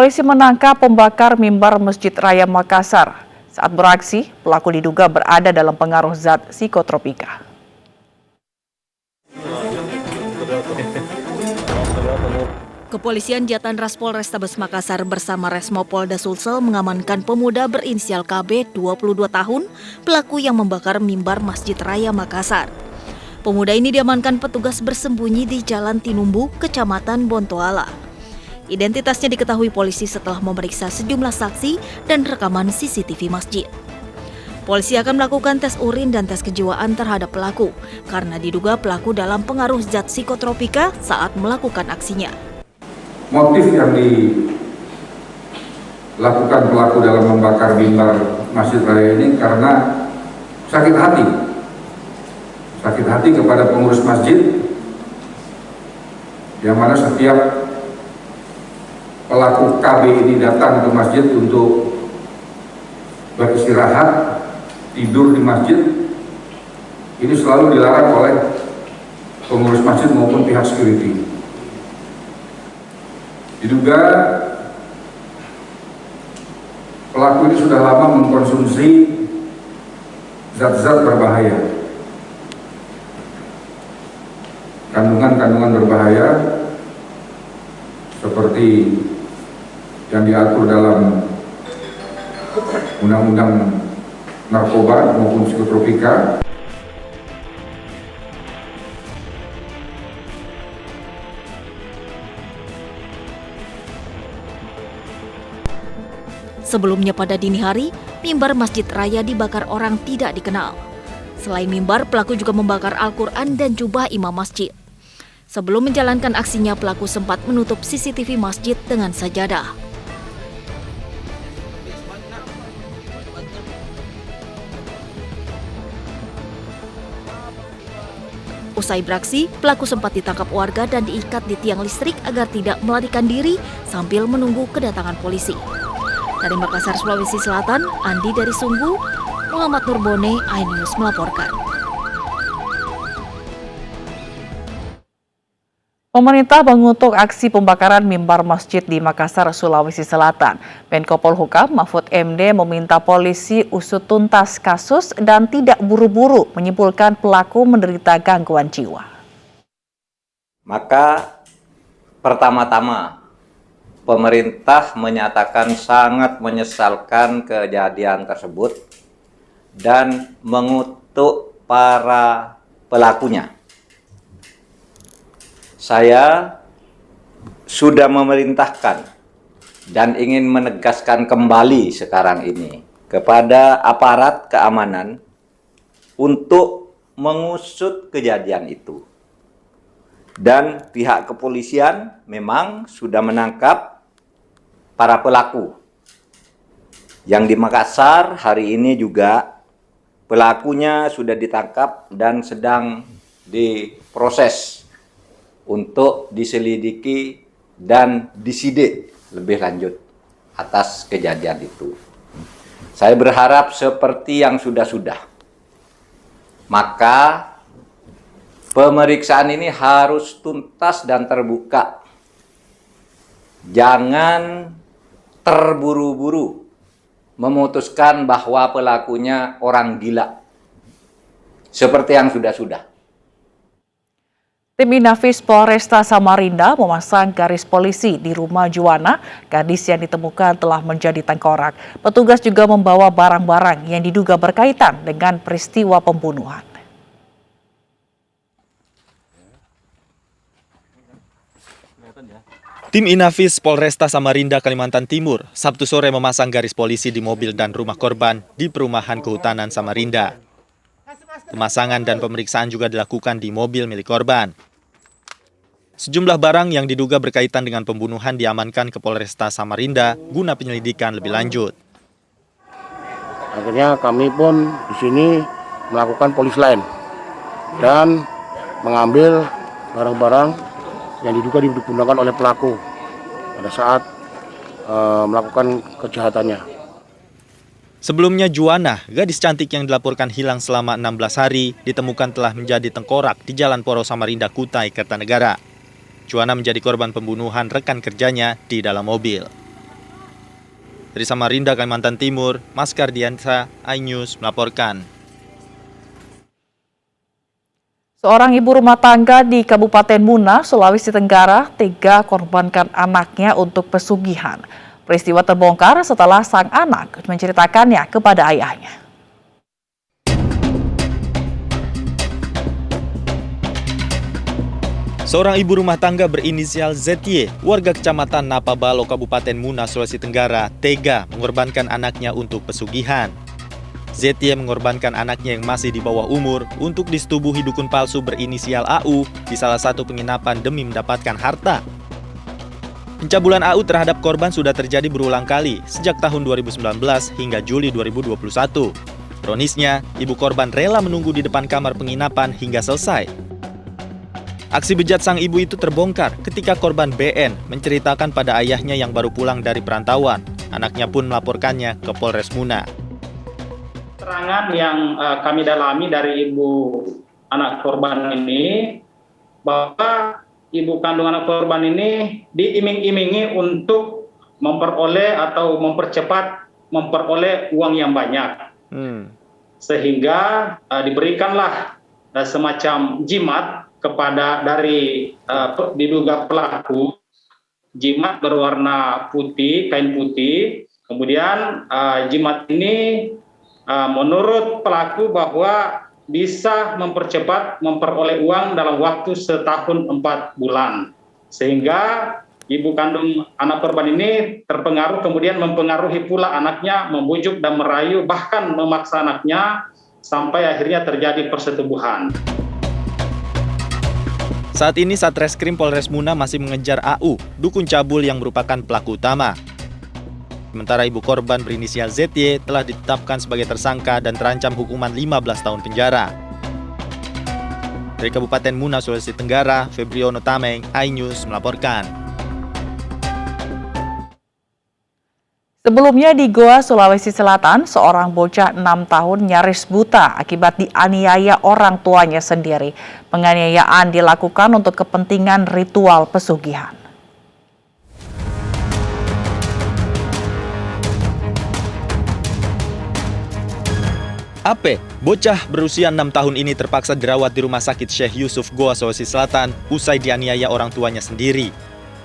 Polisi menangkap pembakar mimbar Masjid Raya Makassar. Saat beraksi, pelaku diduga berada dalam pengaruh zat psikotropika. Kepolisian Jatan Ras Polrestabes Makassar bersama Resmo Polda Sulsel mengamankan pemuda berinisial KB 22 tahun, pelaku yang membakar mimbar Masjid Raya Makassar. Pemuda ini diamankan petugas bersembunyi di Jalan Tinumbu, Kecamatan Bontoala. Identitasnya diketahui polisi setelah memeriksa sejumlah saksi dan rekaman CCTV masjid. Polisi akan melakukan tes urin dan tes kejiwaan terhadap pelaku karena diduga pelaku dalam pengaruh zat psikotropika saat melakukan aksinya. Motif yang dilakukan pelaku dalam membakar mimbar Masjid Raya ini karena sakit hati kepada pengurus masjid, yang mana setiap pelaku KB ini datang ke masjid untuk beristirahat, tidur di masjid, ini selalu dilarang oleh pengurus masjid maupun pihak security. Diduga pelaku ini sudah lama mengkonsumsi zat-zat berbahaya, kandungan-kandungan berbahaya seperti yang diatur dalam Undang-Undang Narkoba maupun Psikotropika. Sebelumnya pada dini hari, mimbar Masjid Raya dibakar orang tidak dikenal. Selain mimbar, pelaku juga membakar Al-Quran dan jubah imam masjid. Sebelum menjalankan aksinya, pelaku sempat menutup CCTV masjid dengan sajadah. Usai beraksi, pelaku sempat ditangkap warga dan diikat di tiang listrik agar tidak melarikan diri sambil menunggu kedatangan polisi. Dari Makassar, Sulawesi Selatan, Andi dari Sungguh, Muhammad Nurbone, iNews melaporkan. Pemerintah mengutuk aksi pembakaran mimbar masjid di Makassar, Sulawesi Selatan. Menko Polhukam Mahfud MD meminta polisi usut tuntas kasus dan tidak buru-buru menyimpulkan pelaku menderita gangguan jiwa. Maka pertama-tama pemerintah menyatakan sangat menyesalkan kejadian tersebut dan mengutuk para pelakunya. Saya sudah memerintahkan dan ingin menegaskan kembali sekarang ini kepada aparat keamanan untuk mengusut kejadian itu. Dan pihak kepolisian memang sudah menangkap para pelaku. Yang di Makassar hari ini juga pelakunya sudah ditangkap dan sedang diproses untuk diselidiki dan disidik lebih lanjut atas kejadian itu. Saya berharap seperti yang sudah-sudah, maka pemeriksaan ini harus tuntas dan terbuka. Jangan terburu-buru memutuskan bahwa pelakunya orang gila, seperti yang sudah-sudah. Tim Inafis Polresta Samarinda memasang garis polisi di rumah Juwana. Gadis yang ditemukan telah menjadi tengkorak. Petugas juga membawa barang-barang yang diduga berkaitan dengan peristiwa pembunuhan. Tim Inafis Polresta Samarinda, Kalimantan Timur, Sabtu sore memasang garis polisi di mobil dan rumah korban di perumahan kehutanan Samarinda. Pemasangan dan pemeriksaan juga dilakukan di mobil milik korban. Sejumlah barang yang diduga berkaitan dengan pembunuhan diamankan ke Polresta Samarinda guna penyelidikan lebih lanjut. Akhirnya kami pun di sini melakukan polis lain dan mengambil barang-barang yang diduga digunakan oleh pelaku pada saat melakukan kejahatannya. Sebelumnya Juwana, gadis cantik yang dilaporkan hilang selama 16 hari, ditemukan telah menjadi tengkorak di Jalan Poro Samarinda, Kutai, Kertanegara. Juwana menjadi korban pembunuhan rekan kerjanya di dalam mobil. Dari Samarinda, Kalimantan Timur, Mas Kardiansa, iNews melaporkan. Seorang ibu rumah tangga di Kabupaten Muna, Sulawesi Tenggara, tega korbankan anaknya untuk pesugihan. Peristiwa terbongkar setelah sang anak menceritakannya kepada ayahnya. Seorang ibu rumah tangga berinisial ZY, warga Kecamatan Napabalo, Kabupaten Muna, Sulawesi Tenggara, tega mengorbankan anaknya untuk pesugihan. ZY mengorbankan anaknya yang masih di bawah umur untuk disetubuhi dukun palsu berinisial AU di salah satu penginapan demi mendapatkan harta. Pencabulan AU terhadap korban sudah terjadi berulang kali sejak tahun 2019 hingga Juli 2021. Ironisnya, ibu korban rela menunggu di depan kamar penginapan hingga selesai. Aksi bejat sang ibu itu terbongkar ketika korban BN menceritakan pada ayahnya yang baru pulang dari perantauan. Anaknya pun melaporkannya ke Polres Muna. Keterangan yang kami dalami dari ibu anak korban ini, bahwa ibu kandung anak korban ini diiming-imingi untuk memperoleh atau memperoleh uang yang banyak. Sehingga diberikanlah semacam jimat kepada dari diduga pelaku, jimat berwarna putih, kain putih. Kemudian jimat ini menurut pelaku bahwa bisa memperoleh uang dalam waktu setahun 4 bulan. Sehingga ibu kandung anak korban ini terpengaruh, kemudian mempengaruhi pula anaknya, membujuk dan merayu, bahkan memaksa anaknya sampai akhirnya terjadi persetubuhan. Saat ini Satreskrim Polres Muna masih mengejar AU, dukun cabul yang merupakan pelaku utama. Sementara ibu korban berinisial ZY telah ditetapkan sebagai tersangka dan terancam hukuman 15 tahun penjara. Dari Kabupaten Muna, Sulawesi Tenggara, Febriono Tameng, iNews melaporkan. Sebelumnya di Goa, Sulawesi Selatan, seorang bocah 6 tahun nyaris buta akibat dianiaya orang tuanya sendiri. Penganiayaan dilakukan untuk kepentingan ritual pesugihan. AP, bocah berusia 6 tahun ini terpaksa dirawat di Rumah Sakit Syekh Yusuf Goa, Sulawesi Selatan usai dianiaya orang tuanya sendiri.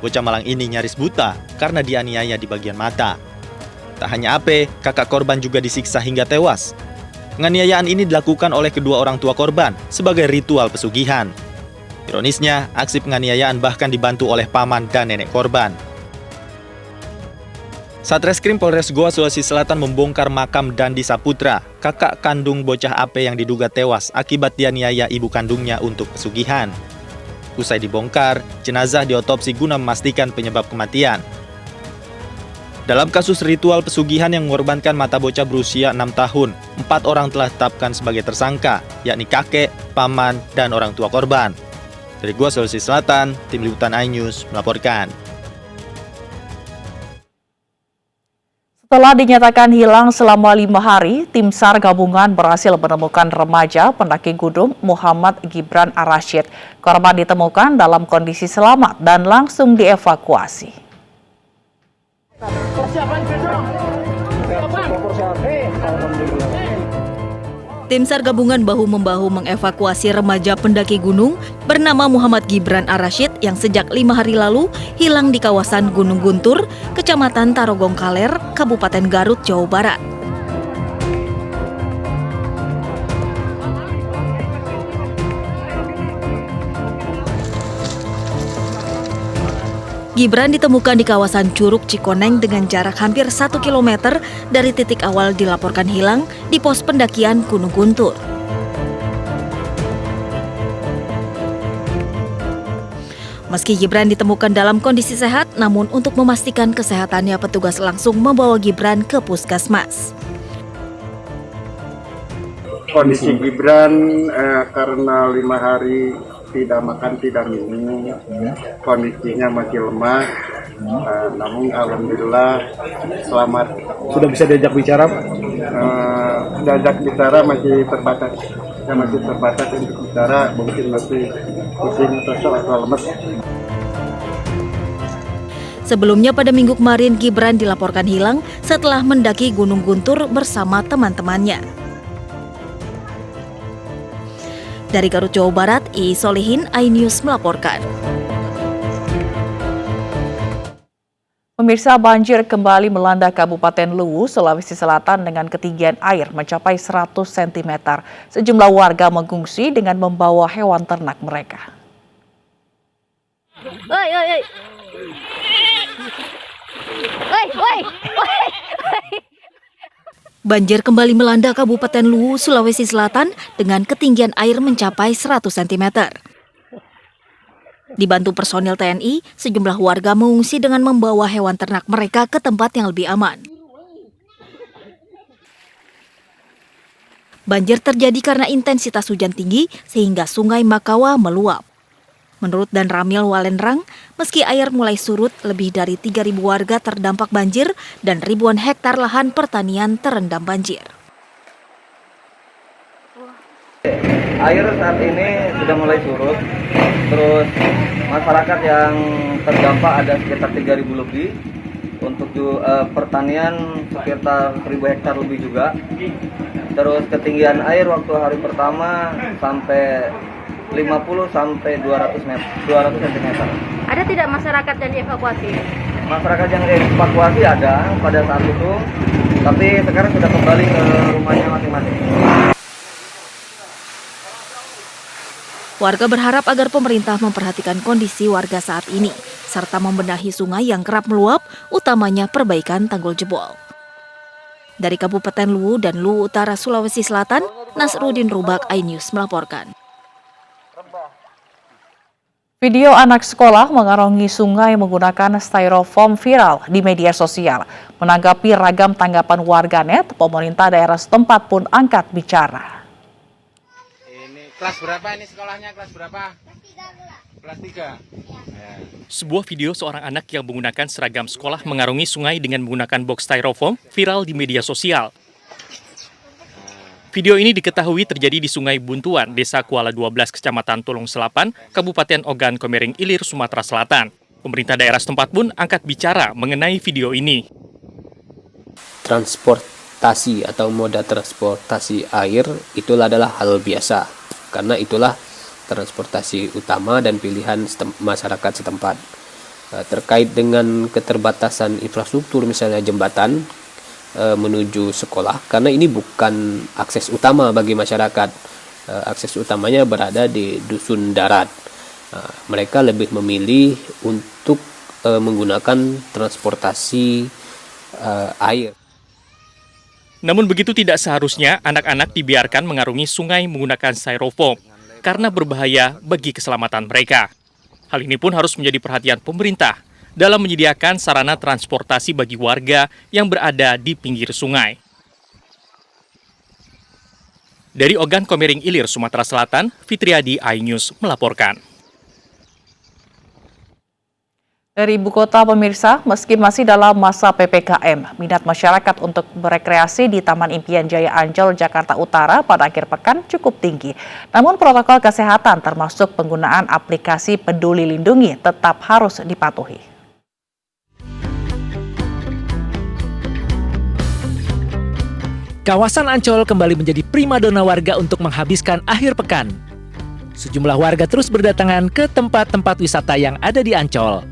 Bocah malang ini nyaris buta karena dianiaya di bagian mata. Tak hanya AP, kakak korban juga disiksa hingga tewas. Penganiayaan ini dilakukan oleh kedua orang tua korban sebagai ritual pesugihan. Ironisnya, aksi penganiayaan bahkan dibantu oleh paman dan nenek korban. Satreskrim Polres Goa, Sulawesi Selatan membongkar makam Dandi Saputra, kakak kandung bocah AP yang diduga tewas akibat dianiaya ibu kandungnya untuk pesugihan. Usai dibongkar, jenazah diotopsi guna memastikan penyebab kematian. Dalam kasus ritual pesugihan yang mengorbankan mata bocah berusia 6 tahun, 4 orang telah ditetapkan sebagai tersangka, yakni kakek, paman, dan orang tua korban. Dari Goa, Sulawesi Selatan, Tim Liputan iNews melaporkan. Setelah dinyatakan hilang selama 5 hari, tim SAR gabungan berhasil menemukan remaja pendaki gunung Muhammad Gibran Arashid. Korban ditemukan dalam kondisi selamat dan langsung dievakuasi. Tim SAR gabungan bahu-membahu mengevakuasi remaja pendaki gunung bernama Muhammad Gibran Arashid yang sejak 5 hari lalu hilang di kawasan Gunung Guntur, Kecamatan Tarogong Kaler, Kabupaten Garut, Jawa Barat. Gibran ditemukan di kawasan Curug Cikoneng dengan jarak hampir 1 km dari titik awal dilaporkan hilang di pos pendakian Gunung Guntur. Meski Gibran ditemukan dalam kondisi sehat, namun untuk memastikan kesehatannya petugas langsung membawa Gibran ke puskesmas. Kondisi Gibran karena 5 hari tidak makan, tidak minum, kondisinya masih lemah, namun alhamdulillah selamat. Sudah bisa diajak bicara? Diajak bicara masih terbatas, masih terbatas untuk bicara, mungkin masih pusing atau lemes. Sebelumnya pada minggu kemarin Gibran dilaporkan hilang setelah mendaki Gunung Guntur bersama teman-temannya. Dari Garut, Jawa Barat, I Solihin, iNews melaporkan. Pemirsa, banjir kembali melanda Kabupaten Luwu, Sulawesi Selatan dengan ketinggian air mencapai 100 cm. Sejumlah warga mengungsi dengan membawa hewan ternak mereka. Banjir kembali melanda Kabupaten Luwu, Sulawesi Selatan dengan ketinggian air mencapai 100 cm. Dibantu personil TNI, sejumlah warga mengungsi dengan membawa hewan ternak mereka ke tempat yang lebih aman. Banjir terjadi karena intensitas hujan tinggi sehingga Sungai Makawa meluap. Menurut Dan Ramil Walendrang, meski air mulai surut, lebih dari 3.000 warga terdampak banjir dan ribuan hektar lahan pertanian terendam banjir. Air saat ini sudah mulai surut, terus masyarakat yang terdampak ada sekitar 3.000 lebih, untuk pertanian sekitar 1.000 hektar lebih juga. Terus ketinggian air waktu hari pertama sampai 50 sampai 200 cm. Ada tidak masyarakat yang dievakuasi? Masyarakat yang dievakuasi ada pada saat itu, tapi sekarang sudah kembali ke rumahnya masing-masing. Warga berharap agar pemerintah memperhatikan kondisi warga saat ini, serta membenahi sungai yang kerap meluap, utamanya perbaikan tanggul jebol. Dari Kabupaten Luwu dan Luwu Utara, Sulawesi Selatan, Nasruddin Rubak, iNews melaporkan. Video anak sekolah mengarungi sungai menggunakan styrofoam viral di media sosial. Menanggapi ragam tanggapan warganet, pemerintah daerah setempat pun angkat bicara. Kelas berapa ini sekolahnya? Kelas berapa? Kelas 3. Sebuah video seorang anak yang menggunakan seragam sekolah mengarungi sungai dengan menggunakan box styrofoam viral di media sosial. Video ini diketahui terjadi di Sungai Buntuan, Desa Kuala 12, Kecamatan Tulung Selapan, Kabupaten Ogan Komering Ilir, Sumatera Selatan. Pemerintah daerah setempat pun angkat bicara mengenai video ini. Transportasi atau moda transportasi air itulah adalah hal biasa, karena itulah transportasi utama dan pilihan masyarakat setempat. Terkait dengan keterbatasan infrastruktur, misalnya jembatan menuju sekolah, karena ini bukan akses utama bagi masyarakat. Akses utamanya berada di dusun darat. Mereka lebih memilih untuk menggunakan transportasi air. Namun begitu tidak seharusnya anak-anak dibiarkan mengarungi sungai menggunakan styrofoam karena berbahaya bagi keselamatan mereka. Hal ini pun harus menjadi perhatian pemerintah dalam menyediakan sarana transportasi bagi warga yang berada di pinggir sungai. Dari Ogan Komering Ilir, Sumatera Selatan, Fitriadi, iNews melaporkan. Dari ibu kota, pemirsa, meski masih dalam masa PPKM, minat masyarakat untuk berekreasi di Taman Impian Jaya Ancol, Jakarta Utara pada akhir pekan cukup tinggi. Namun protokol kesehatan termasuk penggunaan aplikasi Peduli Lindungi tetap harus dipatuhi. Kawasan Ancol kembali menjadi primadona warga untuk menghabiskan akhir pekan. Sejumlah warga terus berdatangan ke tempat-tempat wisata yang ada di Ancol.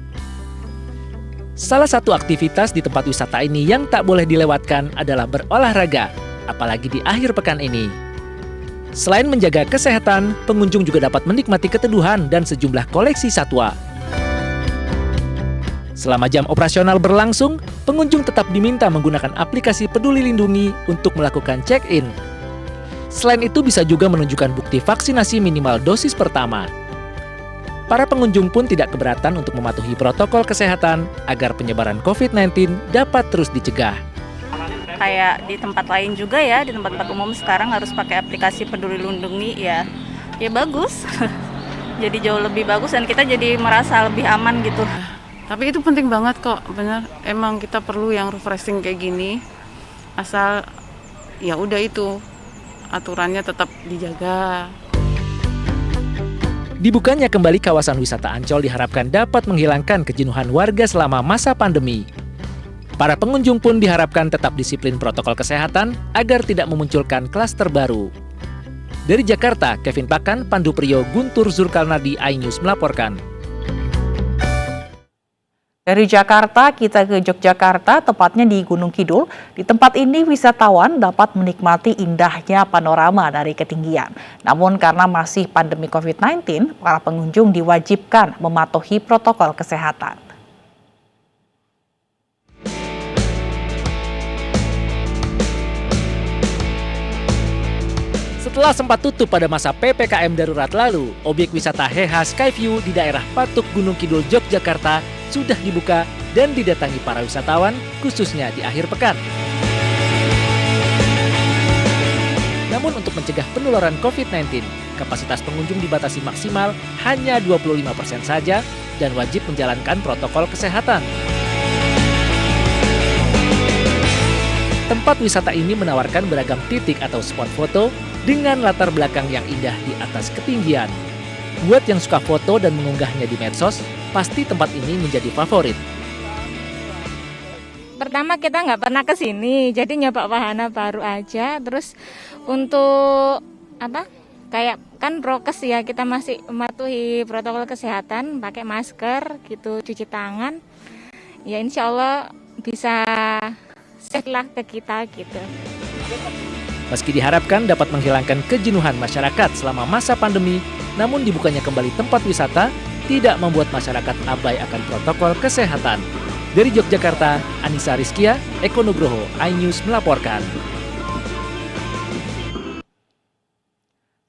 Salah satu aktivitas di tempat wisata ini yang tak boleh dilewatkan adalah berolahraga, apalagi di akhir pekan ini. Selain menjaga kesehatan, pengunjung juga dapat menikmati keteduhan dan sejumlah koleksi satwa. Selama jam operasional berlangsung, pengunjung tetap diminta menggunakan aplikasi Peduli Lindungi untuk melakukan check-in. Selain itu bisa juga menunjukkan bukti vaksinasi minimal dosis pertama. Para pengunjung pun tidak keberatan untuk mematuhi protokol kesehatan agar penyebaran COVID-19 dapat terus dicegah. Kayak di tempat lain juga ya, di tempat-tempat umum sekarang harus pakai aplikasi Peduli Lindungi ya bagus. Jadi jauh lebih bagus dan kita jadi merasa lebih aman gitu. Tapi itu penting banget kok, bener. Emang kita perlu yang refreshing kayak gini. Asal ya udah itu aturannya tetap dijaga. Dibukanya kembali kawasan wisata Ancol diharapkan dapat menghilangkan kejenuhan warga selama masa pandemi. Para pengunjung pun diharapkan tetap disiplin protokol kesehatan agar tidak memunculkan klaster baru. Dari Jakarta, Kevin Pakan, Pandu Priyo, Guntur Zulkarnadi, iNews melaporkan. Dari Jakarta, kita ke Yogyakarta, tepatnya di Gunung Kidul. Di tempat ini, wisatawan dapat menikmati indahnya panorama dari ketinggian. Namun karena masih pandemi COVID-19, para pengunjung diwajibkan mematuhi protokol kesehatan. Setelah sempat tutup pada masa PPKM darurat lalu, objek wisata Heha Skyview di daerah Patuk Gunung Kidul, Yogyakarta sudah dibuka dan didatangi para wisatawan, khususnya di akhir pekan. Namun untuk mencegah penularan COVID-19, kapasitas pengunjung dibatasi maksimal hanya 25% saja dan wajib menjalankan protokol kesehatan. Tempat wisata ini menawarkan beragam titik atau spot foto dengan latar belakang yang indah di atas ketinggian. Buat yang suka foto dan mengunggahnya di medsos, pasti tempat ini menjadi favorit. Pertama kita nggak pernah ke sini, jadi nyoba wahana baru aja. Terus untuk kayak kan prokes ya, kita masih mematuhi protokol kesehatan, pakai masker gitu, cuci tangan. Ya insya Allah bisa safe lah ke kita gitu. Meski diharapkan dapat menghilangkan kejenuhan masyarakat selama masa pandemi, namun dibukanya kembali tempat wisata tidak membuat masyarakat abai akan protokol kesehatan. Dari Yogyakarta, Anissa Rizkia, Eko Nugroho, iNews melaporkan.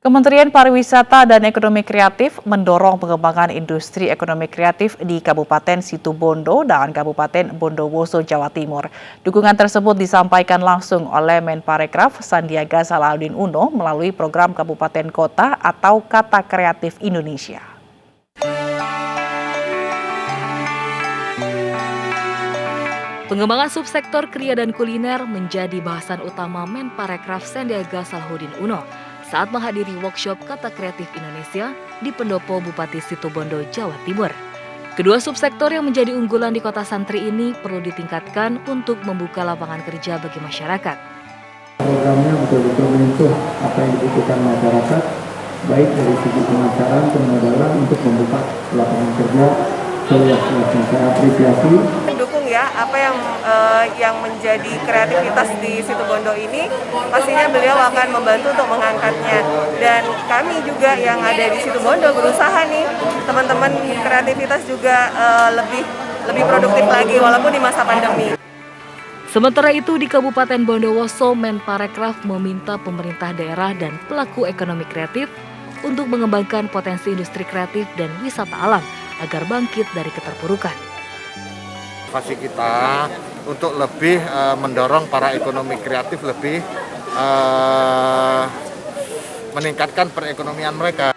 Kementerian Pariwisata dan Ekonomi Kreatif mendorong pengembangan industri ekonomi kreatif di Kabupaten Situbondo dan Kabupaten Bondowoso, Jawa Timur. Dukungan tersebut disampaikan langsung oleh Menparekraf Sandiaga Salahuddin Uno melalui program Kabupaten Kota atau Kata Kreatif Indonesia. Pengembangan subsektor kria dan kuliner menjadi bahasan utama Menparekraf Sandiaga Salahuddin Uno saat menghadiri workshop Kata Kreatif Indonesia di Pendopo Bupati Situbondo, Jawa Timur. Kedua subsektor yang menjadi unggulan di kota santri ini perlu ditingkatkan untuk membuka lapangan kerja bagi masyarakat. Programnya betul-betul menyentuh apa yang dibutuhkan masyarakat, baik dari segi pemasaran, pemodalan untuk membuka lapangan kerja seluas-luasnya. Saya apresiasi. Mendukung ya apa yang menjadi kreativitas di Situbondo ini, pastinya beliau akan membantu untuk mengangkatnya. Dan kami juga yang ada di Situbondo berusaha nih, teman-teman kreativitas juga lebih produktif lagi walaupun di masa pandemi. Sementara itu di Kabupaten Bondowoso, Menparekraf meminta pemerintah daerah dan pelaku ekonomi kreatif untuk mengembangkan potensi industri kreatif dan wisata alam agar bangkit dari keterpurukan. Inovasi kita untuk lebih mendorong para ekonomi kreatif lebih meningkatkan perekonomian mereka.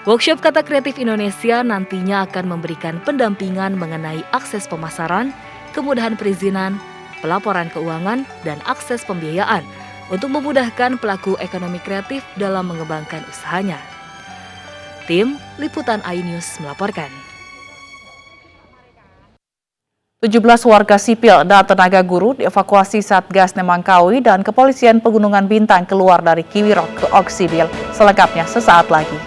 Workshop Kata Kreatif Indonesia nantinya akan memberikan pendampingan mengenai akses pemasaran, kemudahan perizinan, pelaporan keuangan, dan akses pembiayaan untuk memudahkan pelaku ekonomi kreatif dalam mengembangkan usahanya. Tim Liputan iNews melaporkan. 17 warga sipil dan tenaga guru dievakuasi Satgas Nemangkawi dan Kepolisian Pegunungan Bintang keluar dari Kiwirok ke Oksibil. Selengkapnya sesaat lagi.